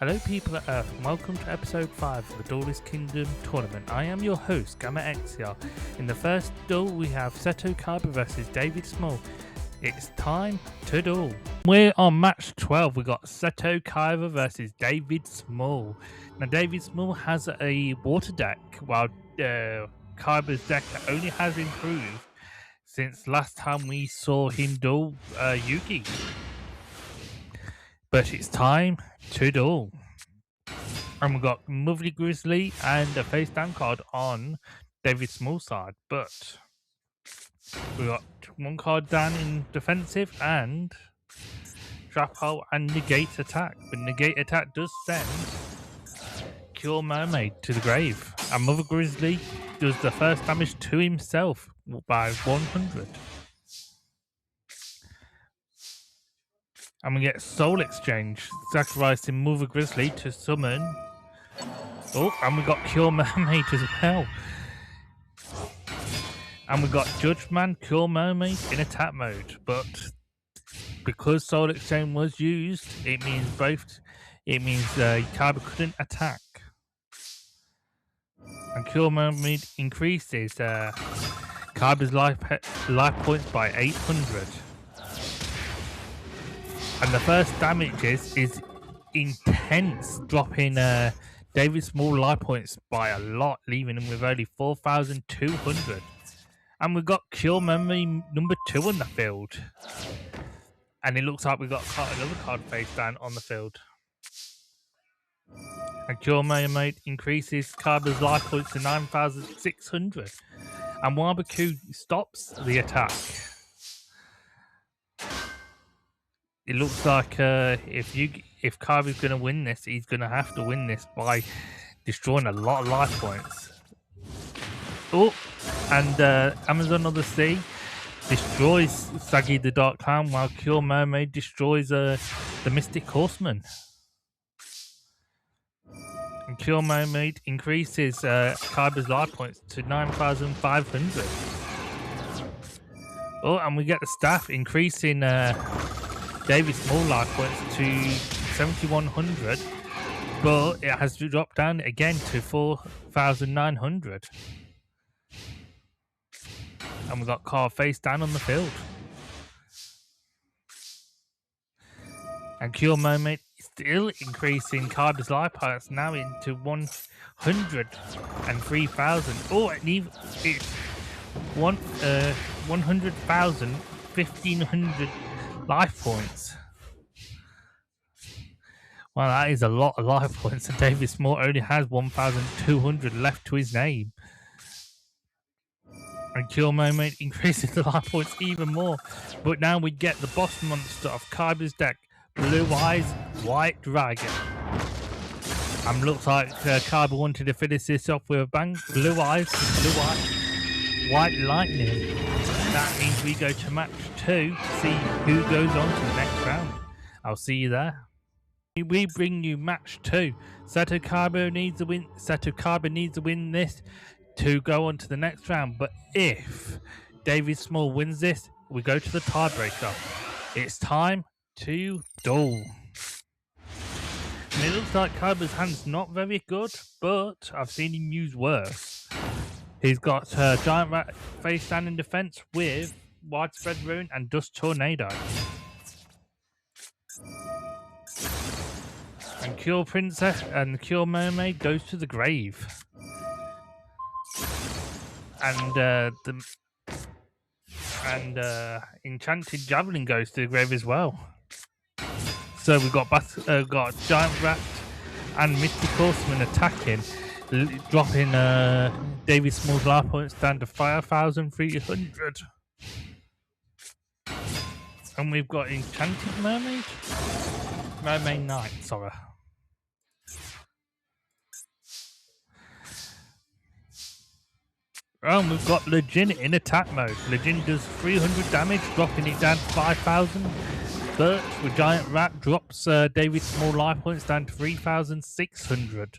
Hello people at Earth, and welcome to episode 5 of the Duelist Kingdom Tournament. I am your host, Gamma XR. In the first duel we have Seto Kaiba versus David Small. It's time to duel. We're on match 12, we got Seto Kaiba versus David Small. Now David Small has a water deck, while Kaiba's deck only has improved since last time we saw him duel Yugi. But it's time to duel. And we've got Lovely Grizzly and a face down card on David Small's side. But we got one card down in defensive and Trap Hole and Negate Attack. But Negate Attack does send Cure Mermaid to the grave. And Mother Grizzly does the first damage to himself by 100. And we get Soul Exchange, sacrificing Mother Grizzly to summon. Oh, and we got Cure Mermaid as well. And we got Judge Man, Cure Mermaid in attack mode. But because Soul Exchange was used, it means Kaiba couldn't attack. And Cure Mermaid increases Kaiba's life points by 800. And the first damage is intense, dropping David Small life points by a lot, leaving him with only 4,200. And we've got Cure Memory number 2 on the field. And it looks like we've got another card face down on the field. And Cure Mermaid increases Kaiba's life points to 9,600. And Barbecue stops the attack. It looks like if Kaiba's going to win this, he's going to have to win this by destroying a lot of life points. Oh, and Amazon of the Sea destroys Saggy the Dark Clown, while Cure Mermaid destroys the Mystic Horseman. And Cure Mermaid increases Kaiba's life points to 9,500. Oh, and we get the staff increasing David Small life points to 7,100, but it has dropped down again to 4,900. And we've got card face down on the field. And Cure Mermaid is still increasing Kaiba's life points now into 103,000. Oh, it's 100,000, 1,500 life points. Well, that is a lot of life points, and David Small only has 1,200 left to his name. And Cure Mermaid increases the life points even more. But now we get the boss monster of Kaiba's deck, Blue Eyes White Dragon. And looks like Kaiba wanted to finish this off with a bang. Blue Eyes, White Lightning. That means we go to match 2 to see who goes on to the next round. I'll see you there. We bring you match 2. Seto Kaiba needs to win. Seto Kaiba needs to win this to go on to the next round. But if David Small wins this, we go to the tiebreaker. It's time to duel. And it looks like Kaiba's hand's not very good, but I've seen him use worse. He's got Giant Rat face down in defense with Widespread Ruin and Dust Tornado. And Cure Princess and Cure Mermaid goes to the grave. And Enchanted Javelin goes to the grave as well. So we've got Giant Rat and Mystic Horseman attacking, dropping David Small's life points down to 5,300. And we've got Enchanted Mermaid? Mermaid Knight, sorry. Oh, and we've got Legend in attack mode. Legend does 300 damage, dropping it down to 5,000. But with Giant Rat drops David Small life points down to 3,600.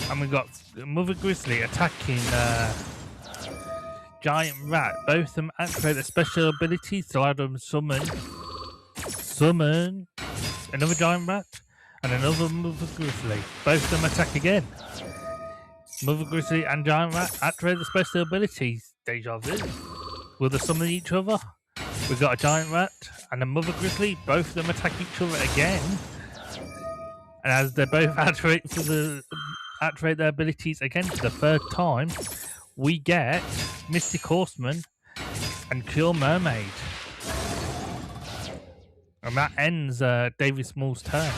And we've got Mother Grizzly attacking Giant Rat. Both of them activate their special abilities to allow them summon another giant rat, and another mother grizzly. Both of them attack again. Mother grizzly and giant rat activate the special abilities. Deja vu. Will they summon each other? We've got a giant rat and a mother grizzly. Both of them attack each other again. And as they both activate their abilities again for the third time, we get Mystic Horseman and Cure Mermaid. And that ends David Small's turn.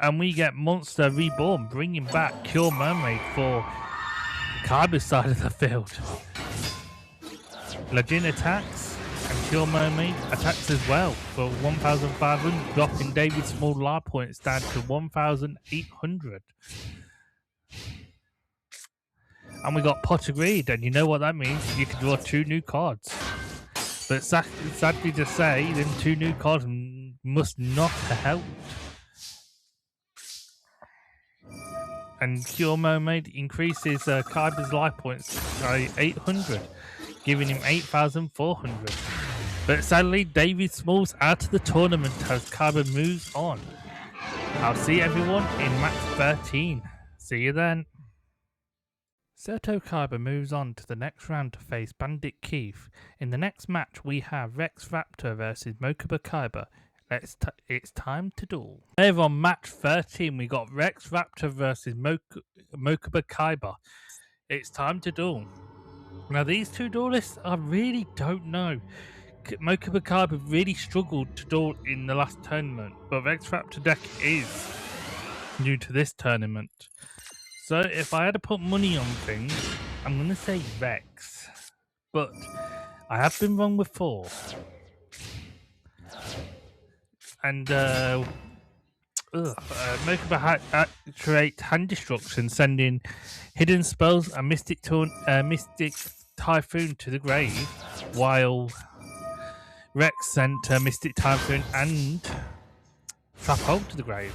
And we get Monster Reborn, bringing back Cure Mermaid for Kaiba's side of the field. Legend attacks, and Cure Mermaid attacks as well for 1,500, dropping David Small life points down to 1,800. And we got Pot Agreed, and you know what that means? You can draw 2 new cards. But sadly to say, them 2 new cards must not have helped. And Cure Mermaid increases Kaiba's life points by 800, giving him 8,400. But sadly, David Small's out of the tournament as Kaiba moves on. I'll see everyone in match 13. See you then. Seto Kaiba moves on to the next round to face Bandit Keith. In the next match, we have Rex Raptor versus Mokuba Kaiba. It's time to duel. Over on match 13, we got Rex Raptor versus Mokuba Kaiba. It's time to duel. Now, these two duelists, I really don't know. Mokuba Kaiba really struggled to duel in the last tournament, but Rex Raptor deck is new to this tournament. So, if I had to put money on things, I'm going to say Rex. But I have been wrong before. And Mokuba activates Hand Destruction, sending Hidden Spells and Mystic Typhoon to the grave, while Rex sent Mystic Typhoon and Trap Hole to the grave.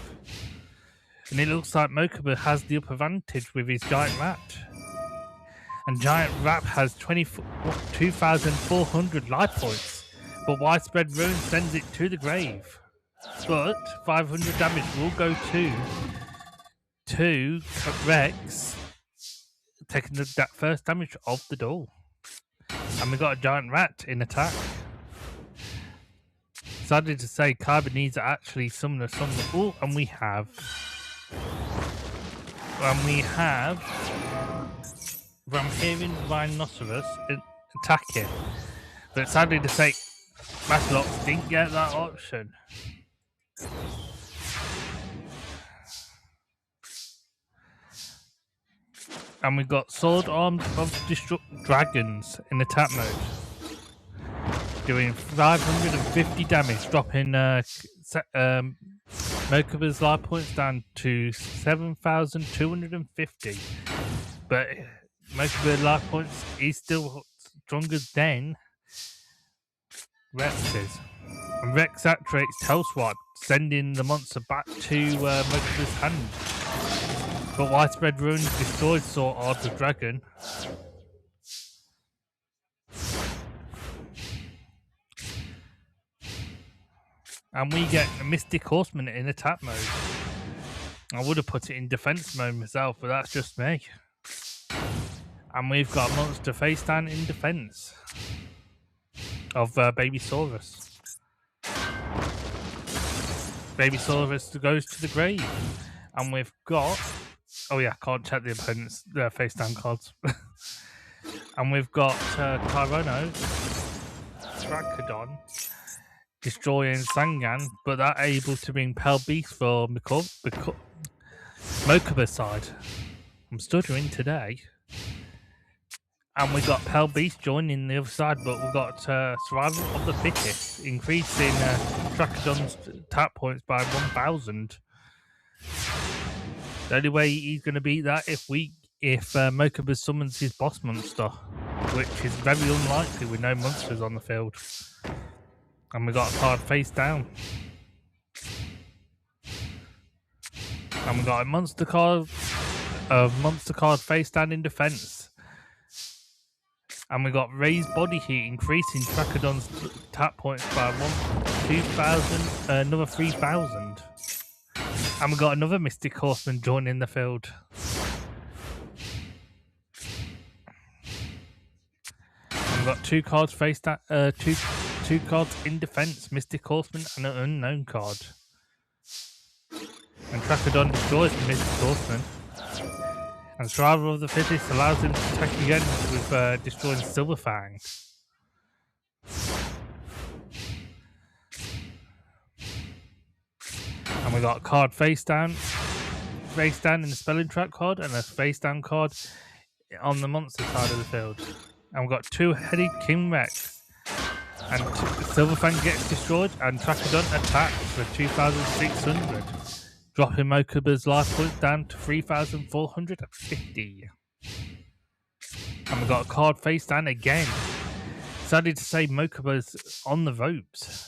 And it looks like Mokuba has the upper advantage with his Giant Rat. And Giant Rat has 2,400 life points, but Widespread Ruin sends it to the grave. But 500 damage will go to Rex, taking that first damage of the duel. And we got a Giant Rat in attack. Sadly to say, Kaiba needs to actually summon a summon. Oh, and we have from hearing Rhinoceros attacking. But sadly to say, Matlock didn't get that option. And we've got Sword Arms of Dragons in attack mode, doing 550 damage, dropping Mokuba's life points down to 7,250. But Mokuba's life points is still stronger than Rex's. And Rex activates Tail Swipe, sending the monster back to Mokuba's hand. But Widespread Ruin destroys Sword Arms of Dragon. And we get a Mystic Horseman in attack mode. I would have put it in defense mode myself, but that's just me. And we've got a monster face down in defense of Babysaurus. Babysaurus goes to the grave. And we've got... Oh yeah, can't check the opponent's face down cards. And we've got Tyrono, Trachodon, destroying Sangan, but they're able to bring Pale Beast for Mokuba's side. I'm stuttering today. And we got Pale Beast joining the other side, but we've got Survival of the Fittest, increasing Trachodon's tap points by 1,000. The only way he's going to beat that if Mokuba summons his boss monster, which is very unlikely with no monsters on the field. And we got a card face down. And we got a monster card face down in defense. And we got raised body heat, increasing Trachodon's attack points by 2,000, another 3,000. And we got another Mystic Horseman joining the field. And we got 2 cards face down, two cards in defense, Mystic Horseman and an unknown card. And Trachodon destroys the Mystic Horseman. And Survival of the Fittest allows him to attack again with destroying Silverfang. And we got a card face down in the spelling track card, and a face down card on the monster side of the field. And we've got 2-headed King Rex. And Silverfang gets destroyed, and Trachodon attacks for 2,600. Dropping Mokuba's life points down to 3,450. And we got a card face down again. Sadly to say, Mokuba's on the ropes.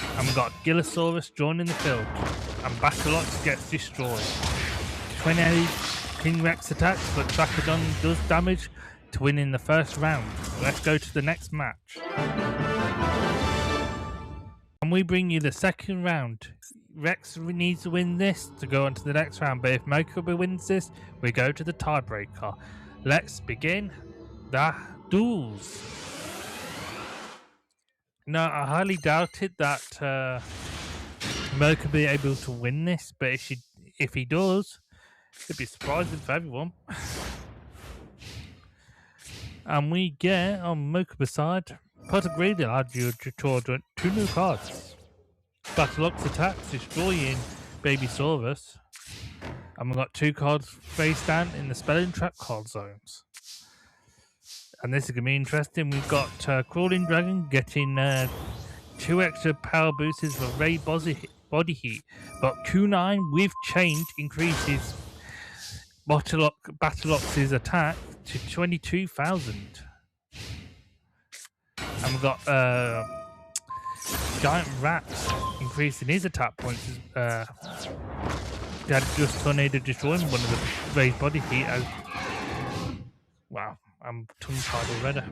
And we got Gillosaurus joining the field. And Battleox gets destroyed. 20 King Rex attacks, but Trachodon does damage to win in the first round. Let's go to the next match. And we bring you the second round. Rex needs to win this to go on to the next round, but if Mokuba wins this, we go to the tiebreaker. Let's begin the duels. Now, I highly doubted that Mokuba will be able to win this, but if he does, it'd be surprising for everyone. And we get, on Mokuba's side, Potagreedle add you to 2 new cards. Battleox attacks, destroying Babysaurus. And we've got 2 cards face down in the spelling trap card zones. And this is going to be interesting. We've got Crawling Dragon getting 2 extra power boosts for raised body heat. But Q9 with change increases Battleox's attack to 22,000. And we've got Giant Rats increasing his attack points. They had just Tornado destroying one of the raised body heat. Wow, I'm tongue-tied already.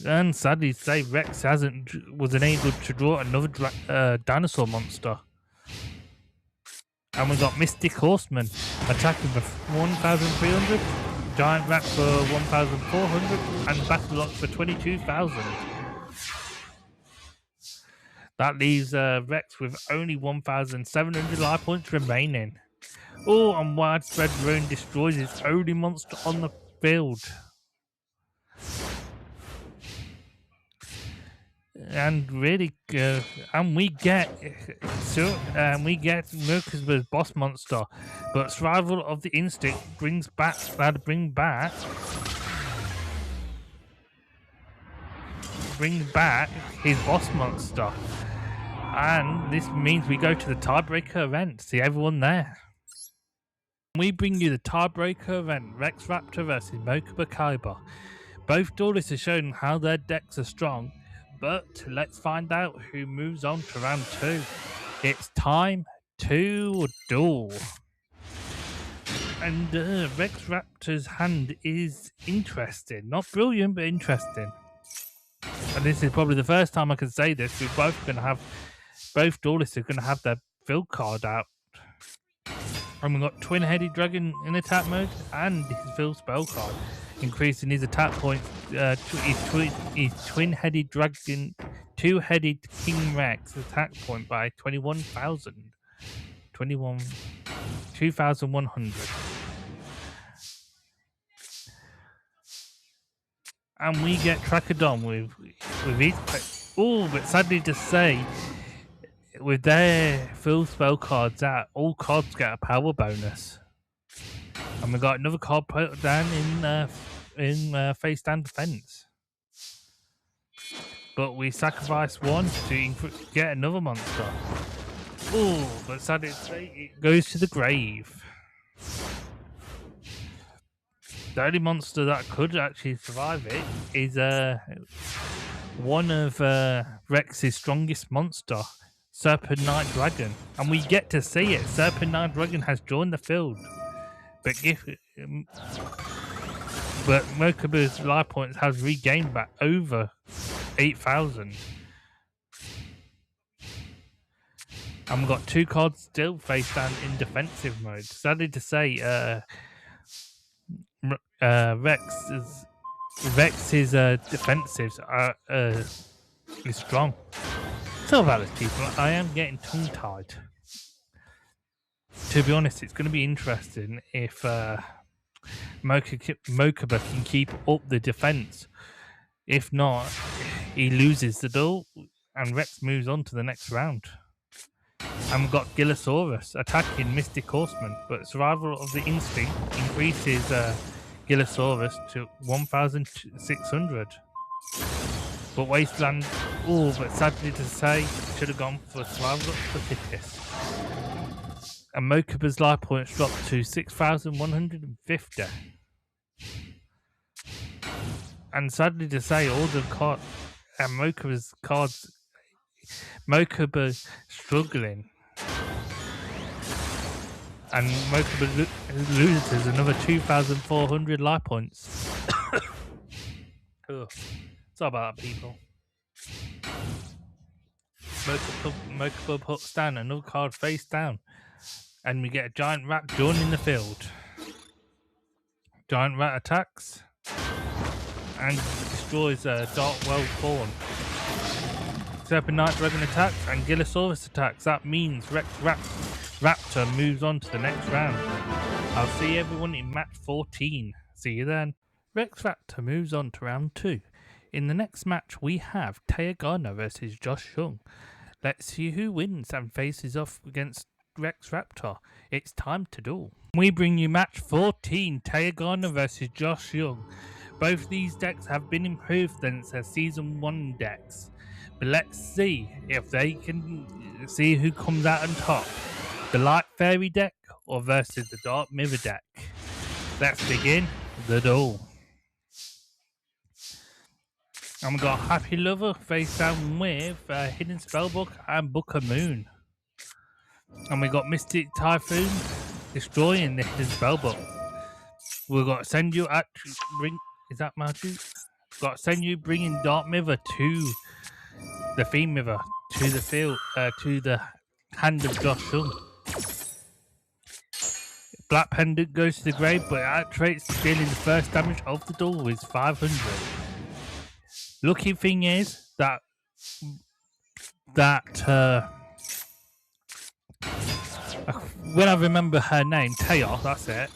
And sadly to say, Rex wasn't able to draw another dinosaur monster. And we got Mystic Horseman attacking for 1,300, Giant Rat for 1,400, and Battleox for 22,000. That leaves Rex with only 1,700 life points remaining. Oh, and Widespread Ruin destroys its only monster on the field. And really, and we get Mokuba's boss monster, but Survival of the Instinct brings back his boss monster, and this means we go to the tiebreaker event. See everyone there. We bring you the tiebreaker event: Rex Raptor versus Mokuba Kaiba. Both duelists have shown how their decks are strong. But let's find out who moves on to round 2. It's time to duel. And Rex Raptor's hand is interesting. Not brilliant, but interesting. And this is probably the first time I can say this. Both duelists are going to have their field card out. And we've got Twin-Headed Dragon in attack mode and his field spell card, increasing his attack points to his Twin-Headed Dragon, 2-Headed King Rex attack point by 2,100. And we get Trachodon with his... Oh, but sadly to say, with their full spell cards out, all cards get a power bonus. And we got another card put down in face down defense. But we sacrifice one to get another monster. Oh, but sadly to say, it goes to the grave. The only monster that could actually survive it is one of Rex's strongest monster, Serpent Knight Dragon. And we get to see it. Serpent Knight Dragon has joined the field. But but Mokuba's life points has regained back over 8,000. And we've got 2 cards still face down in defensive mode. Sadly to say, Rex's defensives is strong. So about this, people, I am getting tongue-tied. To be honest, it's going to be interesting if Mokuba can keep up the defense. If not, he loses the duel and Rex moves on to the next round. And we've got Gillosaurus attacking Mystic Horseman, but Survival of the Instinct increases Gillosaurus to 1,600. But Wasteland, but sadly to say, should have gone for Survival of the Fittest. And Mokuba's life points dropped to 6,150. And sadly to say, all the cards and Mokuba's cards, Mokuba struggling. And Mokuba loses another 2,400 life points. Sorry about that, people. Mokuba puts down another card face down. And we get a giant rat joining the field. Giant rat attacks. And destroys Dark Well Fawn. Serpent Knight Dragon attacks and Gillosaurus attacks. That means Raptor moves on to the next round. I'll see everyone in match 14. See you then. Rex Raptor moves on to round 2. In the next match we have Taya Garner versus Josh Young. Let's see who wins and faces off against Rex Raptor. It's time to duel. We bring you match 14, Taya Garner versus Josh Young. Both these decks have been improved since their Season 1 decks. But let's see if they can see who comes out on top. The Light Fairy deck or versus the Dark Mirror deck. Let's begin the duel. And we got Happy Lover face down with Hidden Spellbook and Book of Moon. And we got Mystic Typhoon destroying the Hidden Spellbook. We've got Senju at bring. Is that Maju? Got Senju bringing Dark Mirror to the Fiend Mirror to the field, to the hand of Josh Young. Black Pendant goes to the grave, but it activates, dealing the first damage of the duel with 500. Lucky thing is that when I remember her name, Taya, that's it,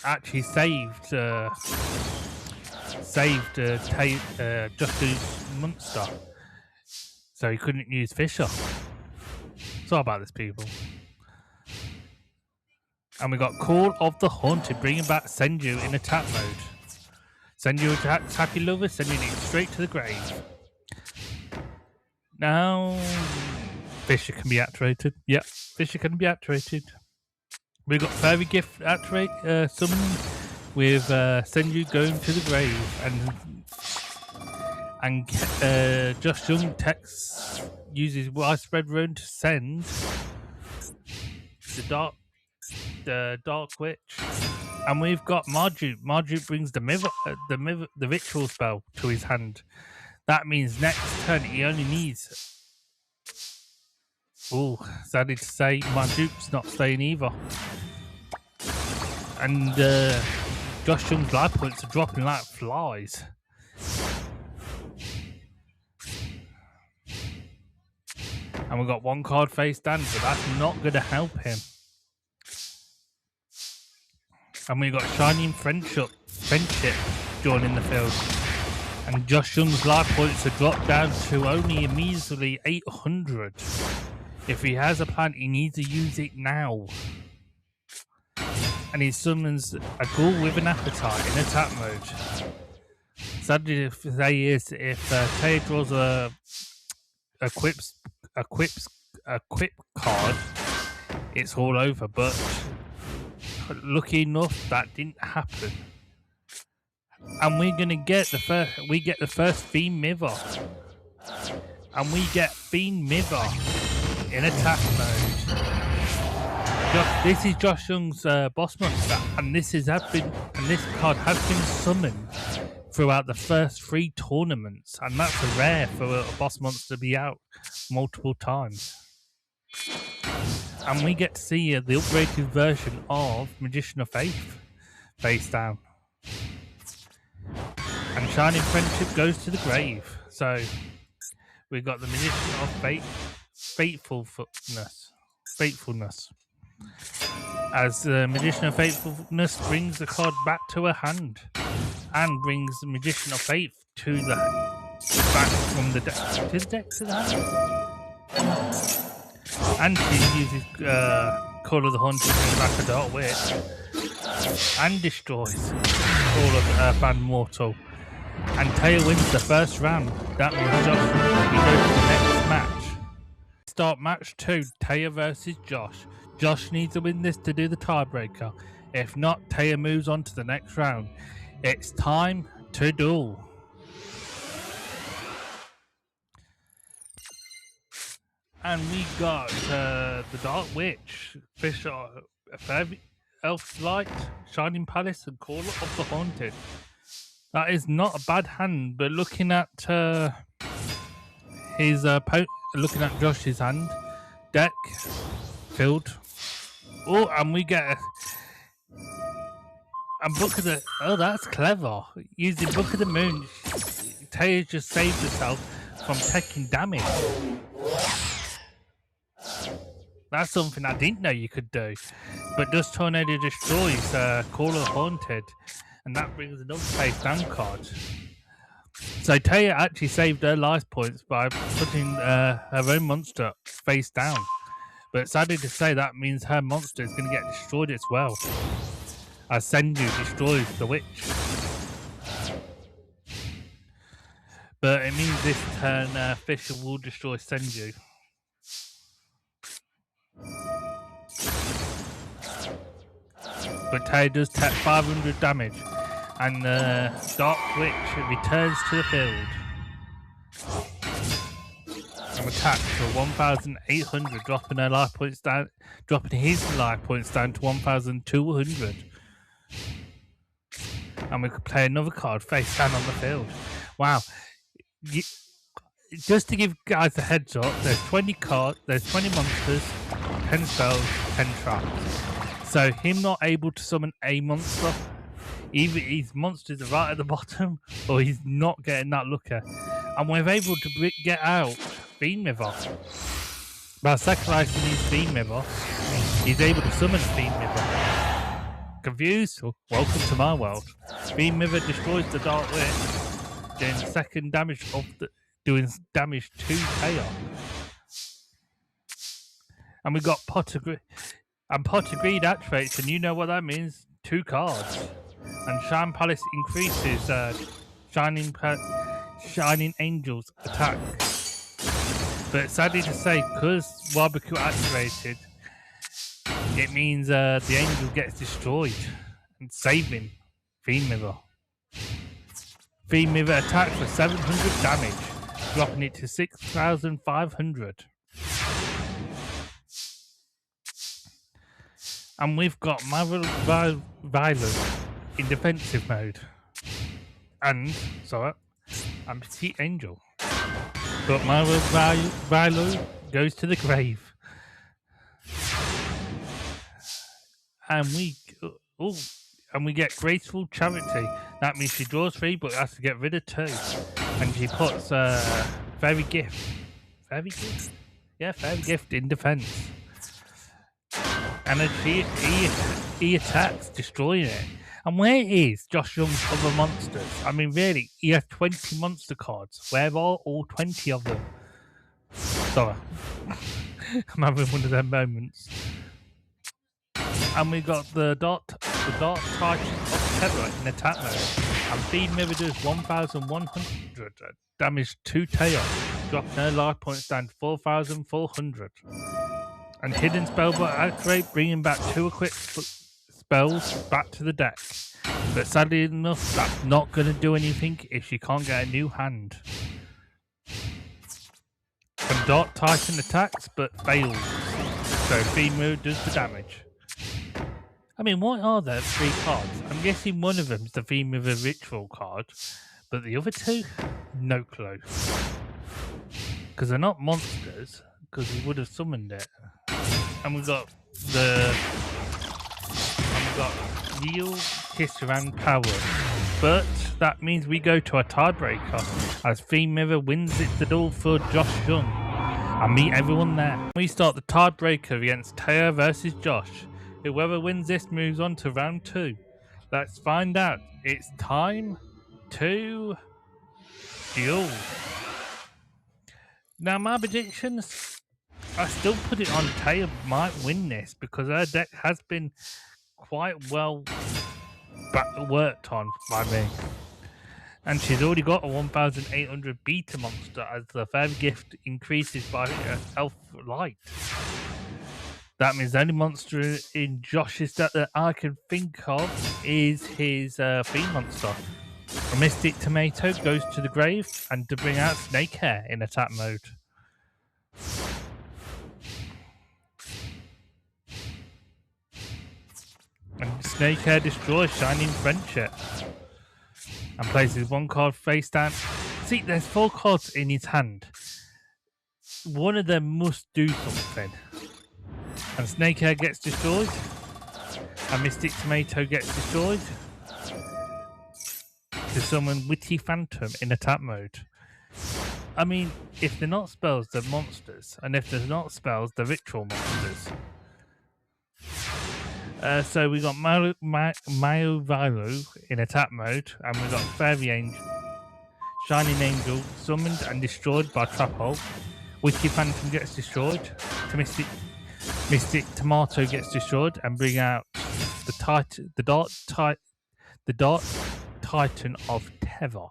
actually saved Justin's monster, so he couldn't use Fisher. Sorry about this, people. And we got Call of the Haunted, bringing back Senju in attack mode. Senju attacks Happy Lover, sending it straight to the grave. Now, Fisher can be activated. Yep, Fisher can be activated. We got Fairy Gift summoning with Senju going to the grave, and Josh Young uses Widespread Rune to send the Dark Witch, and we've got Marju. Marju brings the ritual spell to his hand. That means next turn he only needs. Sadly to say, Marju's not staying either. And Josh Young's life points are dropping like flies. And we've got one card face down, but that's not going to help him. And we've got Shining Friendship joining the field. And Josh Young's life points are dropped down to only a measly 800. If he has a plan, he needs to use it now. And he summons a ghoul with an appetite in attack mode. Sadly to say is, if Taya draws a quip card, it's all over. But lucky enough, that didn't happen. And we're gonna get the first Fiend Mirror. And we get Fiend Mirror in attack mode. This is Josh Young's boss monster, and this card has been summoned throughout the first 3 tournaments, and that's rare for a boss monster to be out multiple times. And we get to see the upgraded version of Magician of Faith face down. And Shining Friendship goes to the grave. So we've got the Magician of Faithfulness. As the Magician of Faithfulness brings the card back to her hand and brings the Magician of Faith to the back from the deck to the hand. And she uses Call of the Hunter to bring back a Dark Witch and destroys Call of the Earthbound Mortal. And Taya wins the first round. That means Josh will go to the next match. Start match 2, Taya versus Josh. Josh needs to win this to do the tiebreaker. If not, Taya moves on to the next round. It's time to duel. And we got the Dark Witch, Fisher, Elf's Light, Shining Palace, and Caller of the Haunted. That is not a bad hand, but looking at looking at Josh's hand, deck filled. Oh, and we get Book of the. Oh, that's clever. Using Book of the Moon, Taya just saved herself from taking damage. That's something I didn't know you could do. But Dust Tornado destroys Caller Haunted, and that brings another face down card. So Taya actually saved her life points by putting her own monster face down. But sadly to say, that means her monster is going to get destroyed as well, as Senju destroys the witch. But it means this turn Fisher will destroy Senju. But Taya does take 500 damage, and the Dark Witch returns to the field and attacks for 1,800, dropping his life points down to 1,200. And we could play another card face down on the field. Wow. Just to give guys a heads up, there's 20 monsters, 10 spells, 10 traps. So him not able to summon a monster, either his monsters are right at the bottom or he's not getting that looker. And we're able to get out Fiend Mirror. By sacrificing his Fiend Mirror, he's able to summon Fiend Mirror. Confused? Welcome to my world. Fiend Mirror destroys the Dark Witch, doing damage to Taya. And we got Pot of Greed. And Pot of Greed activates, and you know what that means. 2 cards. And Shine Palace increases Shining Angel's attack. But sadly to say, because Barbecue activated, it means the angel gets destroyed and saving Fiend Mirror. Fiend Mirror attacks for 700 damage, dropping it to 6,500. And we've got Violet in defensive mode. And Petite Angel. But Violet goes to the grave. And we get Graceful Charity. That means she draws 3 but has to get rid of 2. And she puts Fairy Gift. Fairy Gift? Yeah, Fairy Gift in defense. And then he attacks, destroying it. And where is Josh Young's other monsters? I mean, really, he has 20 monster cards. Where are all 20 of them? Sorry. I'm having one of them moments. And we got the Dark Titan of Terror in attack mode. And Fiend Mirror does 1,100 damage to Taya, dropping her life points down to 4,400. And Hidden Spellbook activate, bringing back 2 equipped spells back to the deck. But sadly enough, that's not going to do anything if she can't get a new hand. And Dark Titan attacks, but fails. So Theme River does the damage. I mean, what are the 3 cards? I'm guessing one of them's the Theme River Ritual card, but the other 2? No clue. Because they're not monsters, because we would have summoned it. And we've got Real Tisserand Power. But that means we go to a tiebreaker as Theme River wins it the duel for Josh Young. I meet everyone there. We start the tiebreaker against Taya versus Josh. Whoever wins this moves on to round 2. Let's find out. It's time to duel. Now my predictions, I still put it on Taya might win this because her deck has been quite well worked on by me. And she's already got a 1800 beta monster as the fairy gift increases by elf light. That means the only monster in Josh's deck that I can think of is his Fiend monster. A Mystic Tomato goes to the grave and to bring out Snakehair in attack mode. And Snakehair destroys Shining Friendship and places 1 card face down. See, there's 4 cards in his hand. One of them must do something. And Snakehair gets destroyed. And Mystic Tomato gets destroyed. To summon Witty Phantom in attack mode. I mean, if they're not spells, they're monsters. And if they're not spells, they're ritual monsters. So we got Mayo Vilo in attack mode. And we got Fairy Angel, Shining Angel summoned and destroyed by Trap Hole. Witty Phantom gets destroyed. Mystic Tomato gets destroyed and bring out the Dark Titan of Tether.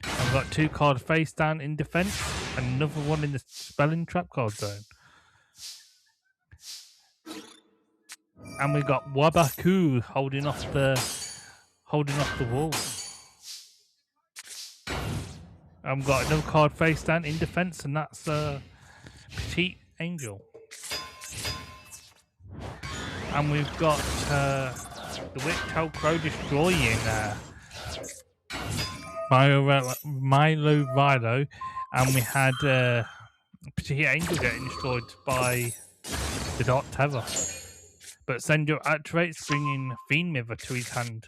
And we've got 2 cards face down in defense and another one in the spelling trap card zone. And we've got Wabaku holding off the wall. And we've got another card face down in defense, and that's Petite Angel. And we've got the Witch-tailed Crow destroying Milo Vilo, and we had Petite Angel getting destroyed by the Dark Tether. But Senjo activates, bringing Fiend River to his hand.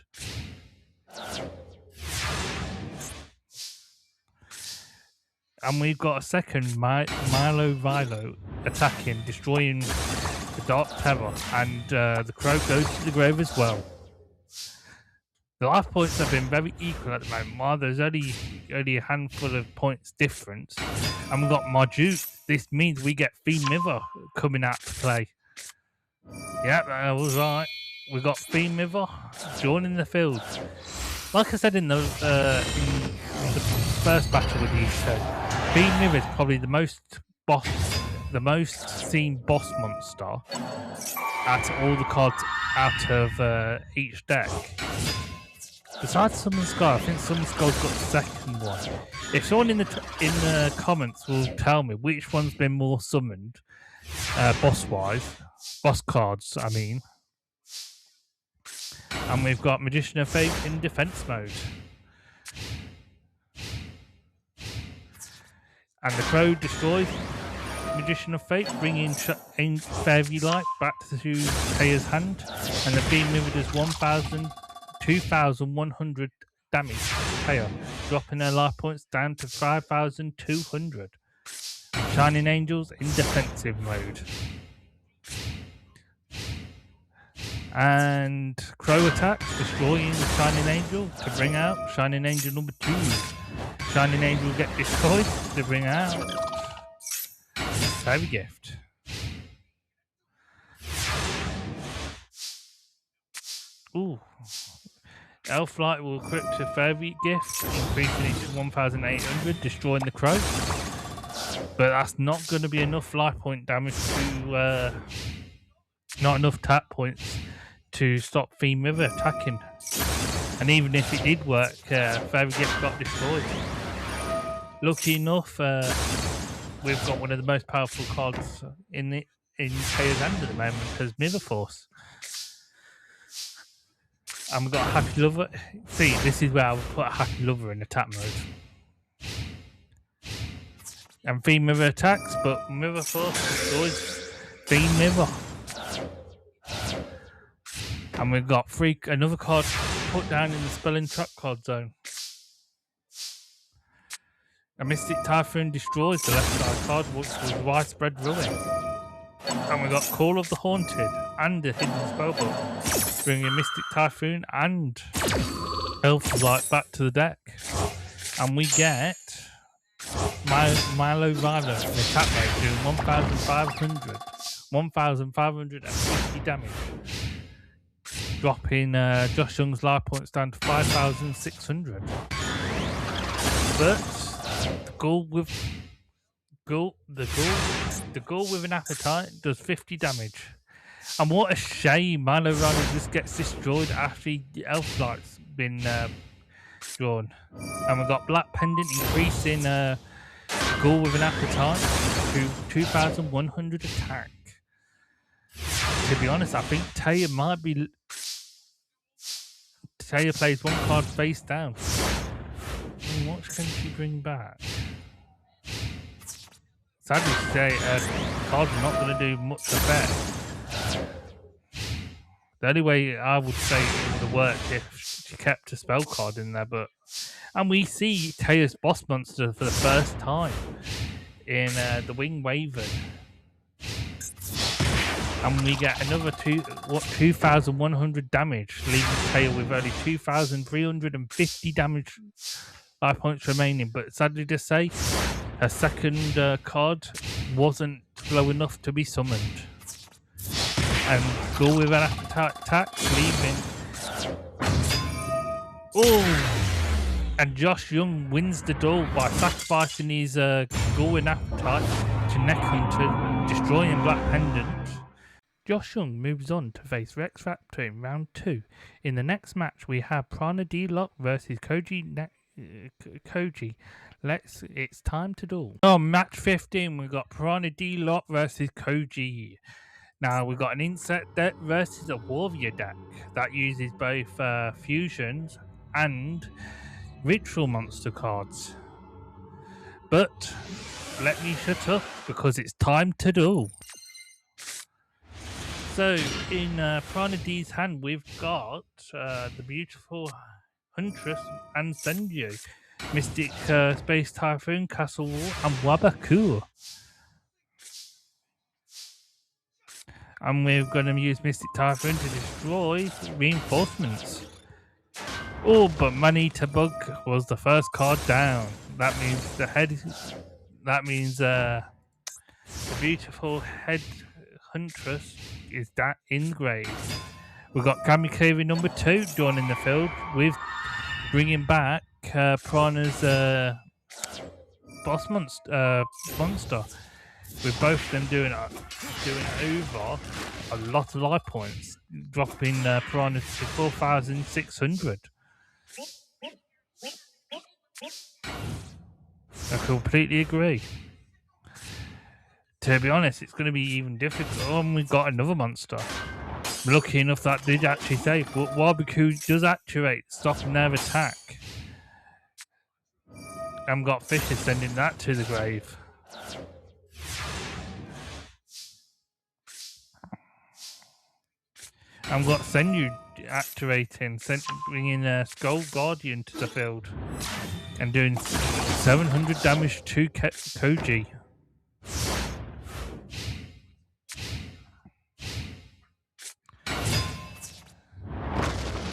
And we've got a second Milo Vilo attacking, destroying the Dark Tether, and the Crow goes to the grave as well. The life points have been very equal at the moment, while there's only a handful of points difference. And we've got Marju. This means we get Fiend River coming out to play. Yeah, that was right. We got Fiend River joining the field. Like I said in the first battle with you, Fiend River is probably the most seen boss monster out of all the cards out of each deck. Besides Summon Skull, I think Summon Skull's got the second one. If someone in the comments will tell me which one's been more summoned, boss cards, I mean. And we've got Magician of Fate in defense mode. And the Crow destroys Magician of Fate, bringing Fairy Light back to Taya's hand. And the Fiend River does 2,100 damage to Taya, dropping her life points down to 5,200. Shining Angels in defensive mode. And Crow attacks, destroying the Shining Angel to bring out Shining Angel number 2. Shining Angel get destroyed to bring out Fairy Gift. Ooh. Elf Light will equip to Fairy Gift, increasing it to 1,800, destroying the Crow. But that's not going to be enough life point damage to... not enough tap points to stop Fiend River attacking. And even if it did work, Fairy Gift got destroyed. Lucky enough, we've got one of the most powerful cards in Taya's hand at the moment as Mirror Force. And we've got a Happy Lover. See, this is where I would put a Happy Lover in attack mode. And Fiend Mirror attacks, but Mirror Force destroys Fiend Mirror. And we've got another card put down in the Spell and Trap card zone. A Mystic Typhoon destroys the left side card, which was Widespread Ruin. And we got Call of the Haunted and a Hidden Spellbook, bringing Mystic Typhoon and Elf Light back to the deck. And we get Milo Rider in attack rate doing 1,550 damage, dropping Josh Young's life points down to 5,600. But the ghoul with an appetite does 50 damage. And what a shame Milo Rider just gets destroyed after the Elf Light's been drawn. And we've got Black Pendant increasing Ghoul with an Appetite to 2,100 attack. To be honest, I think Taya might be... Taya plays one card face down. What can she bring back? Sadly to say, cards are not going to do much effect. The only way I would say it would have worked if she kept a spell card in there, but... And we see Taya's boss monster for the first time in the Wing Waven. And we get another 2,100 damage, leaving Taya with only 2,350 damage life points remaining. But sadly to say, her second card wasn't slow enough to be summoned. And Ghoul with an Appetite attack, leaving... Oh! And Josh Young wins the duel by sacrificing his Ghoul with an Appetite to Neck Hunter, destroying Black Pendant. Josh Young moves on to face Rex Raptor in round 2. In the next match, we have Prana D-Lock versus Koji. It's time to duel. On match 15, we've got Prana D-Lock versus Koji. Now, we've got an insect deck versus a warrior deck that uses both fusions and ritual monster cards. But let me shut up because it's time to duel. So, in Prana D's hand, we've got the beautiful Huntress and Senju, Mystic Space Typhoon, Castle Wall, and Wabaku. And we're going to use Mystic Typhoon to destroy reinforcements. Oh, but Manita Bug was the first card down. That means the head. That means the beautiful head Huntress is that in grave. We've got Kamikaze number 2 drawn in the field with bringing back Prana's boss monster. With both of them doing over a lot of life points, dropping Piranha to 4,600. I completely agree. To be honest, it's going to be even difficult. Oh, and we've got another monster. Lucky enough that did actually save, but Wabaku does activate, stopping their attack. And got Fisher sending that to the grave. I've got Senju activating, bringing Skull Guardian to the field and doing 700 damage to Koji.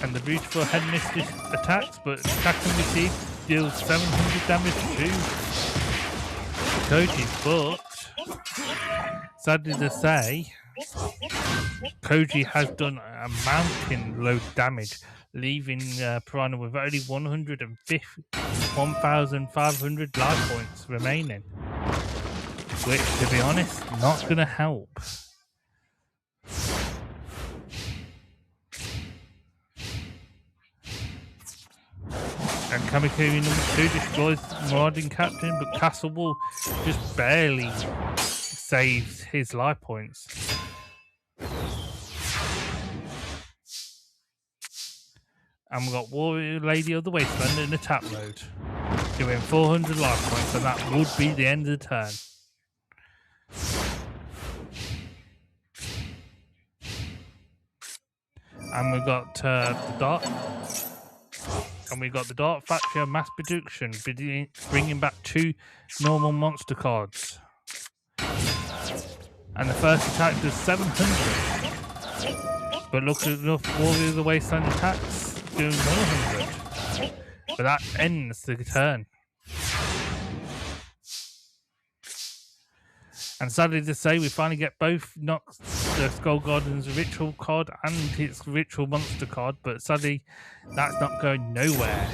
And the beautiful Headmistress attacks, but attack and receive deals 700 damage to Koji. But sadly to say, Koji has done a mountain load damage, leaving Piranha with only 1,500 life points remaining. Which, to be honest, not going to help. And Kamikiri number 2 destroys the Marauding Captain, but Castle Wall just barely saves his life points. And we've got Warrior Lady of the Wasteland in attack mode, doing 400 life points, and that would be the end of the turn. And we've got the Dark. And we got the Dark Factory of Mass Production, bringing back 2 normal monster cards. And the first attack does 700. But look at enough Warrior of the Wasteland attacks doing 100. But that ends the turn. And sadly to say, we finally get both Nox, the Skull Guardian's Ritual card and its Ritual Monster card, but sadly that's not going nowhere.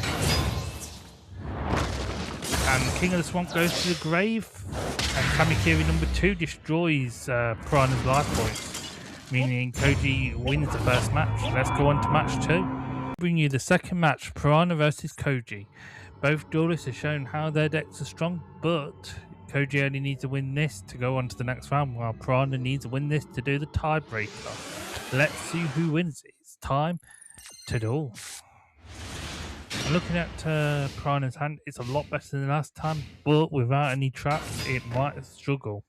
And King of the Swamp goes to the grave, and Kamikiri number 2 destroys Piranha's life points, meaning Koji wins the first match. Let's go on to match 2. Bring you the second match, Piranha versus Koji. Both duelists have shown how their decks are strong, but Koji only needs to win this to go on to the next round, while Piranha needs to win this to do the tiebreaker. Let's see who wins. It's time to duel. Looking at Piranha's hand, it's a lot better than last time, but without any traps, it might struggle.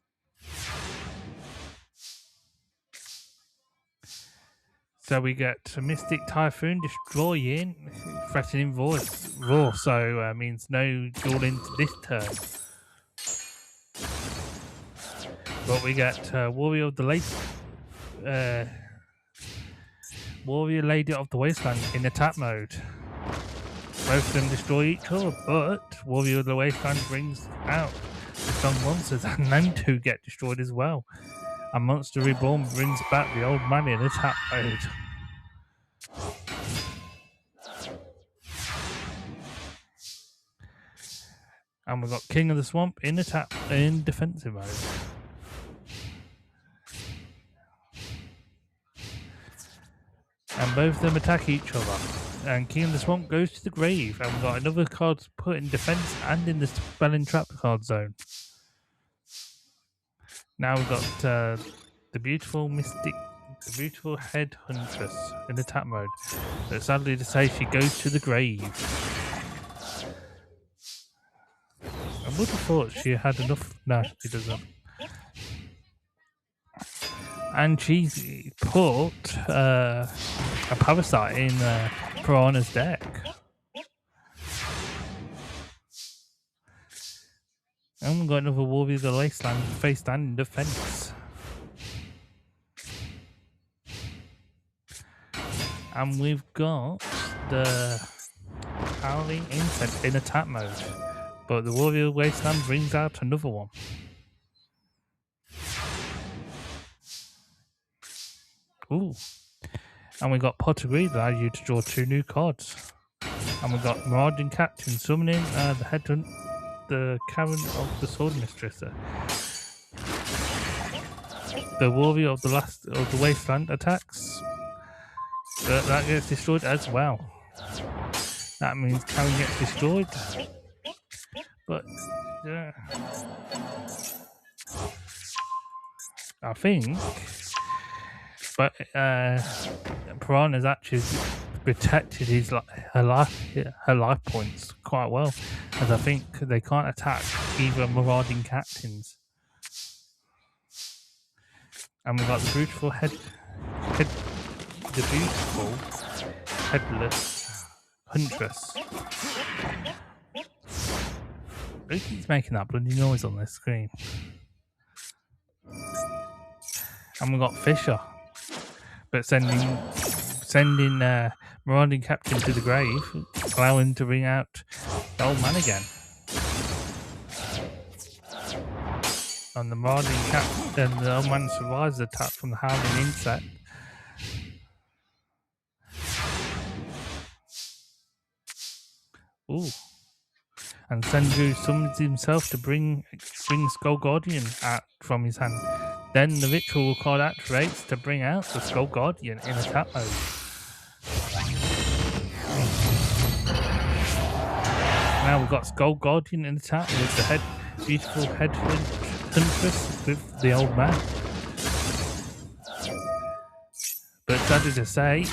So we get Mystic Typhoon destroying, threatening Raw, so means no dueling this turn. But we get Warrior of the Warrior Lady of the Wasteland in attack mode. Both of them destroy each other, but Warrior of the Wasteland brings out the strong monsters, and them 2 get destroyed as well. And Monster Reborn brings back the old man in attack mode. And we've got King of the Swamp in defensive mode. And both of them attack each other. And King of the Swamp goes to the grave. And we've got another card put in defense and in the spell and trap card zone. Now we've got the beautiful Head Huntress in attack mode. But sadly to say, she goes to the grave. I would have thought she had enough. No, she doesn't. And she put a Parasite in Piranha's deck. And we've got another Warrior of the Wasteland face down in defense. And we've got the Howling Incense in attack mode. But the Warrior of the Wasteland brings out another one. Ooh. And we got Pottery that allows you to draw 2 new cards. And we got Marauding Captain summoning the Cavern of the Sword Mistress. The Warrior of the Wasteland attacks. But that gets destroyed as well. That means Cavern gets destroyed. But yeah. I think Piranha's actually protected her life points quite well, as I think they can't attack either Marauding Captains. And we've got the beautiful Headless Huntress. Who keeps making that bloody noise on this screen? And we've got Fisher, but sending Marauding Captain to the grave, allowing him to bring out the old man again. And the Marauding Captain, the old man survives the attack from the Howling Insect. Ooh. And Senju summons himself to bring Skull Guardian out from his hand. Then the ritual card activates to bring out the Skull Guardian in attack mode. Now we've got Skull Guardian in attack with the beautiful head huntress with the old man. But sadly to say,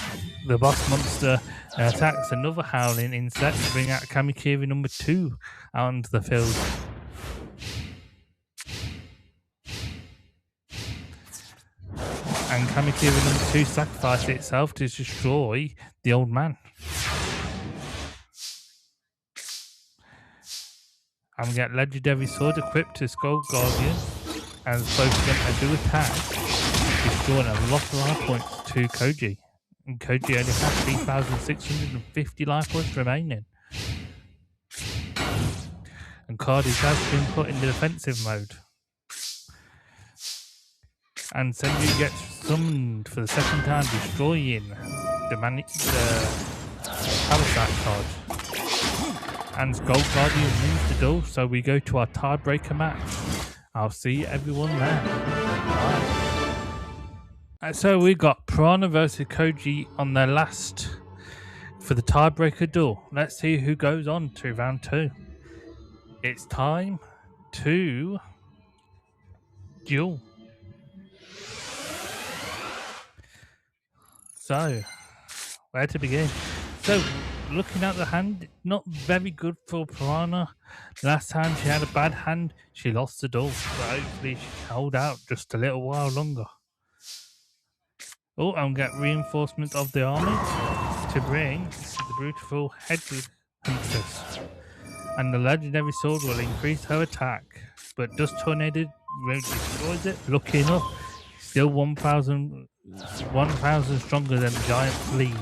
the boss monster attacks another howling insect to bring out Kamikiri number 2 out onto the field. And Kamikiri number 2 sacrifices itself to destroy the old man. And we get legendary sword equipped to Skull Guardian, and both of them do attack, destroying a lot of life points to Koji. And Koji only has 3,650 life points remaining. And Cardis has been put in the defensive mode. And Senju gets summoned for the second time, destroying the Parasite card. And Skull Guardian wins the duel, so we go to our tiebreaker match. I'll see everyone there. Bye. So we got Piranha versus Koji on their last for the tiebreaker duel. Let's see who goes on to round 2. It's time to duel. So, where to begin? So, looking at the hand, not very good for Piranha. Last time she had a bad hand, she lost the duel, but hopefully she can hold out just a little while longer. Oh, and get reinforcement of the army to bring the beautiful head huntress. And the legendary sword will increase her attack, but does Tornado destroys it? Lucky enough, still 1,000 stronger than the giant flea.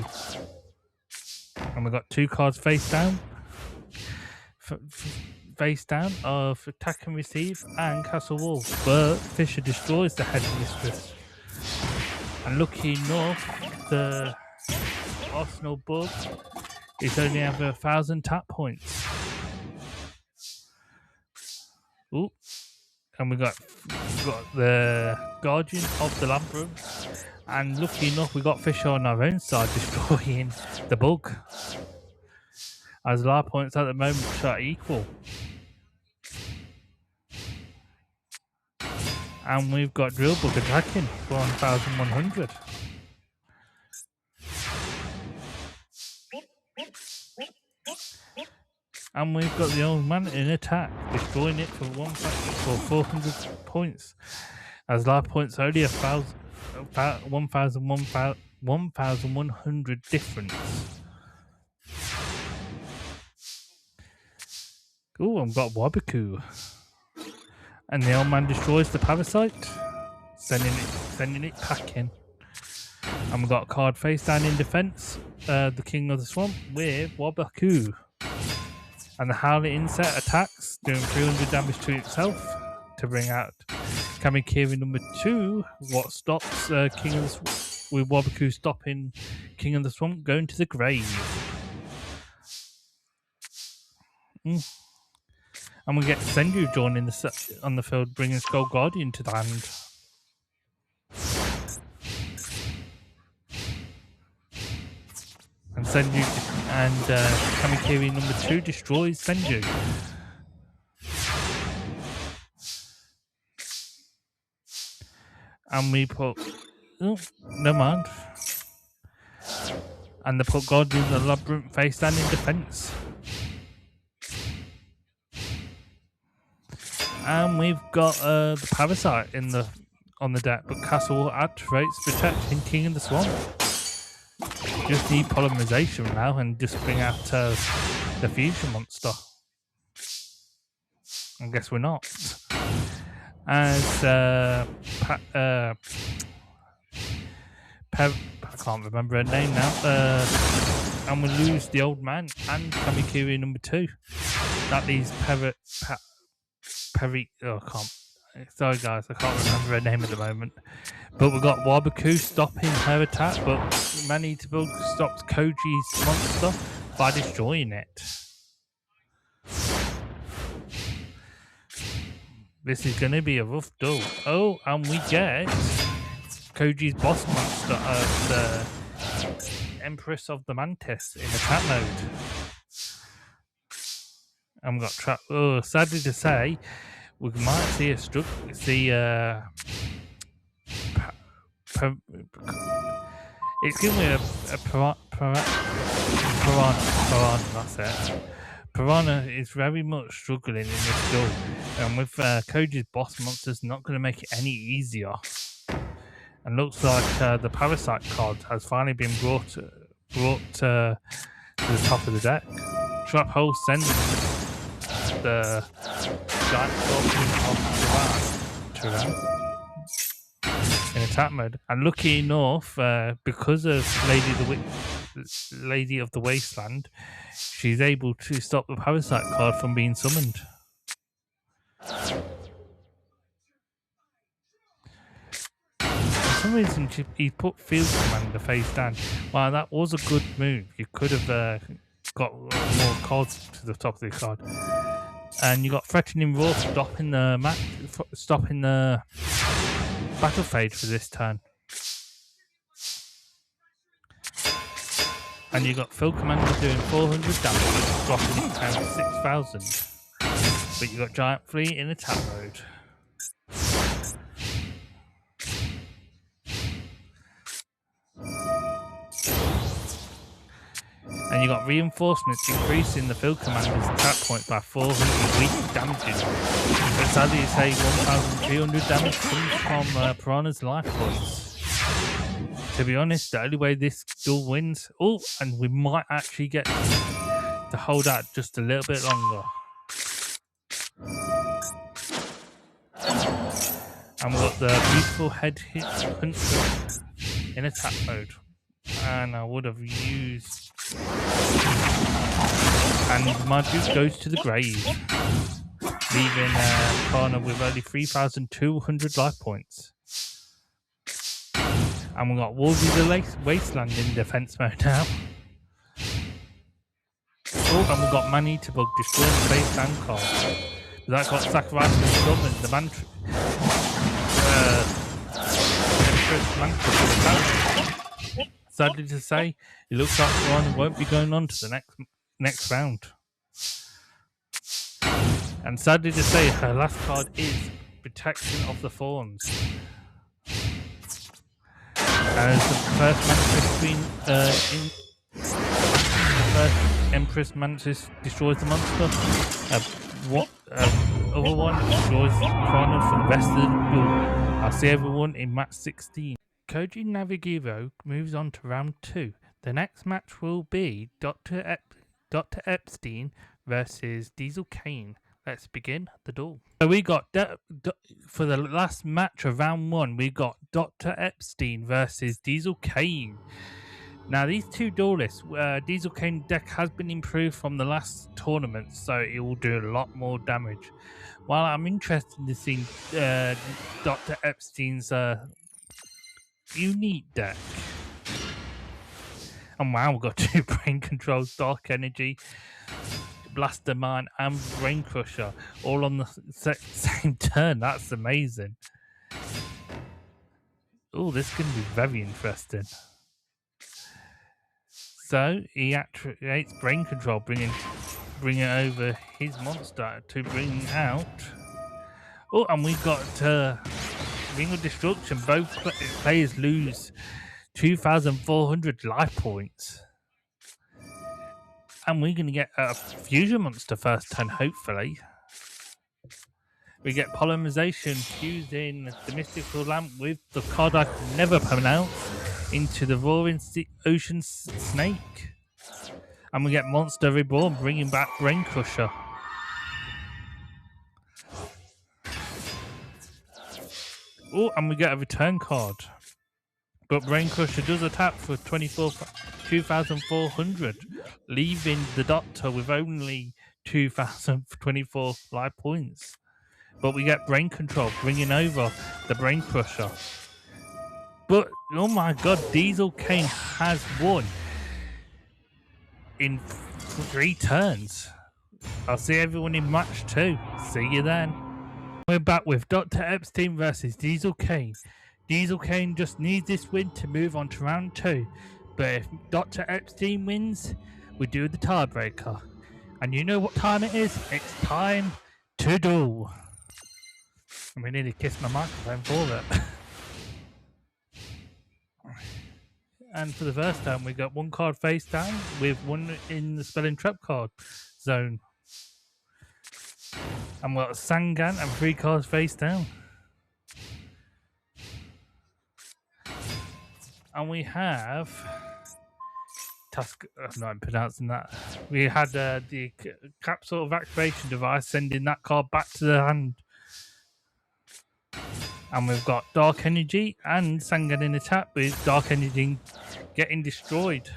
And we've got 2 cards face down. Face down of attack and receive and castle wall. But Fisher destroys the head mistress. And lucky enough, the Arsenal bug is only have 1,000 tap points. Ooh. And we got the Guardian of the Labyrinth. And lucky enough, we got Fisher on our own side destroying the bug. As our points at the moment are equal. And we've got Drill Bug attacking for 1,100. And we've got the old man in attack, destroying it for 400 points. As life points only 1,100 difference. Ooh, I've got Wabaku. And the old man destroys the parasite, sending it packing. And we've got a card face down in defense, the King of the Swamp with Wabaku. And the Howling Insect attacks, doing 300 damage to itself to bring out Kamikiri number 2. What stops King of the Swamp, with Wabaku stopping King of the Swamp going to the grave. And we get Senju joining on the field, bringing Skull Guardian to the hand. And Senju and Kamikiri number 2 destroys Senju. And we put... Oh, never mind. And they put Guardian of the Labyrinth face down in defense. And we've got the Parasite on the deck, but Castle activates protecting King of the Swamp. Just need polymerization now and just bring out the fusion monster. I guess we're not. As I can't remember her name now. And we lose the old man and Kamikiri number 2. That leaves sorry guys, I can't remember her name at the moment. But we've got Wabaku stopping her attack, but Manito stops Koji's monster by destroying it. This is going to be a rough duel. Oh, and we get Koji's boss monster, the Empress of the Mantis in attack mode. And we got trapped. Oh, sadly to say, we might see a struggle. See, it's giving me a piranha. That's it. Piranha is very much struggling in this duel, and with Koji's boss monsters, not going to make it any easier. And looks like the Parasite card has finally been brought to the top of the deck. Trap Hole sends the giant scorpion of Turan in attack mode. And lucky enough, because of Lady of the Wasteland, she's able to stop the Parasite card from being summoned. For some reason, he put Field Commander face down. Wow, that was a good move. You could have got more cards to the top of the card. And you got Threatening Roar stopping the battle phase for this turn. And you got Field Commander doing 400 damage, dropping it down to 6,000. But you got Giant Fleet in attack mode. And you got Reinforcements increasing the Field Commander's attack point by 400 weak damage. But sadly, you say 1,300 damage comes from Piranha's life points. To be honest, the only way this duel wins... Oh, and we might actually get to hold out just a little bit longer. And we've got the beautiful head hit Hunter in attack mode. And I would have used... And my Duke goes to the grave, leaving Piranha with only 3,200 life points. And we've got Wolvie the Wasteland in defense mode now. Oh, and we've got Man Eater Bug destroying the base land card. That got sacrificed and summoned. The Mantra. Sadly to say, it looks like Piranha won't be going on to the next round. And sadly to say, her last card is Protection of the Thorns. As the first Mantis first Empress Mantis destroys the monster, other one destroys Piranha for the rest of the duel. I'll see everyone in match 16. Koji Navigiro moves on to round 2. The next match will be Dr. Epstein versus Diesel Kane. Let's begin the duel. So we got, for the last match of round 1, we got Dr. Epstein versus Diesel Kane. Now these two duelists, Diesel Kane deck has been improved from the last tournament, so it will do a lot more damage. While I'm interested in seeing Dr. Epstein's unique deck. And wow, we've got 2 Brain Controls, Dark Energy, Blaster Mine and Brain Crusher all on the same turn. That's amazing. Oh, this is going to be very interesting. So he activates Brain Control, bringing over his monster to bring out. Oh, and we got Ring of Destruction. Both players lose 2,400 life points. And we're going to get a fusion monster first turn, hopefully. We get Polymerization, fusing the Mystical Lamp with the card I can never pronounce into the Roaring Ocean Snake. And we get Monster Reborn, bringing back Brain Crusher. Oh, and we get a return card. But Brain Crusher does attack for 2,400, leaving the Doctor with only 2,024 life points. But we get Brain Control, bringing over the Brain Crusher. But, oh my god, Diesel Kane has won in 3 turns. I'll see everyone in match 2. See you then. We're back with Dr. Epstein versus Diesel Kane. Diesel Kane just needs this win to move on to round 2. But if Dr. Epstein wins, we do the tiebreaker. And you know what time it is? It's time to duel. And we nearly kissed my microphone for that. And for the first time, we got one card face down with one in the spelling trap card zone. And we got Sangan and 3 cards face down. And we have I'm pronouncing that. We had the capsule of activation device sending that card back to the hand. And we've got Dark Energy and Sangan in attack with Dark Energy getting destroyed.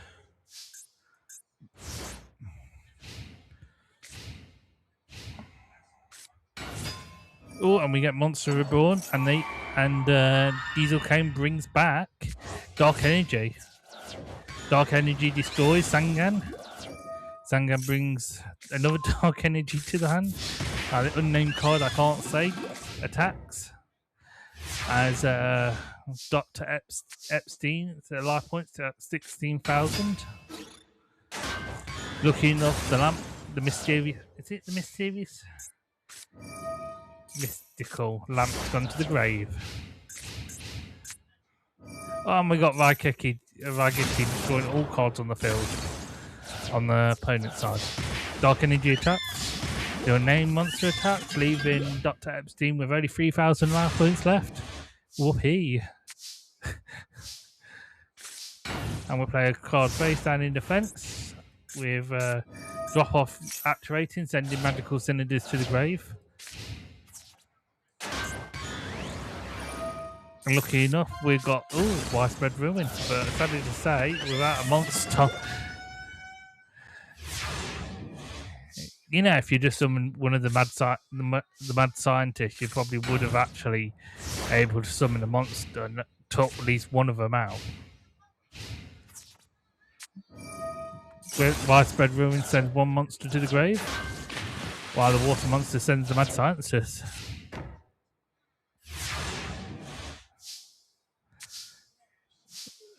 Oh, and we get Monster Reborn, and Diesel Kane brings back Dark Energy. Dark Energy destroys Sangan. Sangan brings another Dark Energy to the hand. The unnamed card I can't say attacks. As Dr. Epstein, the life points at 16,000. Looking off the lamp, the mysterious. Is it the mysterious? Mystical lamp's gone to the grave. Oh, and we got Raigeki destroying all cards on the field on the opponent's side. Dark Energy attacks. Your name monster attacks, leaving Dr. Epstein with only 3,000 life points left. Whoopee. And we'll play a card face down in defense with drop off activating, sending magical cylinders to the grave. And lucky enough, we've got widespread ruin, but sadly to say, without a monster. You know, if you just summon one of the mad scientists, you probably would have actually able to summon a monster and took at least one of them out. Widespread ruin sends one monster to the grave, while the water monster sends the mad scientist.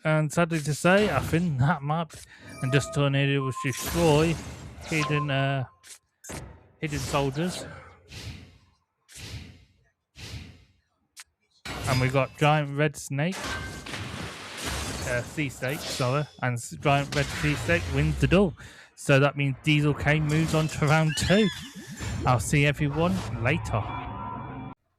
And sadly to say, I think that map and just Tornado was destroy hidden soldiers. And we got giant red snake, sea snake, sorry, and giant red sea snake wins the duel. So that means Diesel Kane moves on to round 2. I'll see everyone later.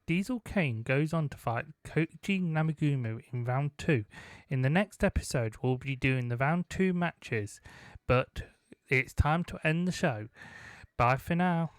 Diesel Kane goes on to fight Koji Namagumu in round 2. In the next episode, we'll be doing the round 2 matches, but it's time to end the show. Bye for now.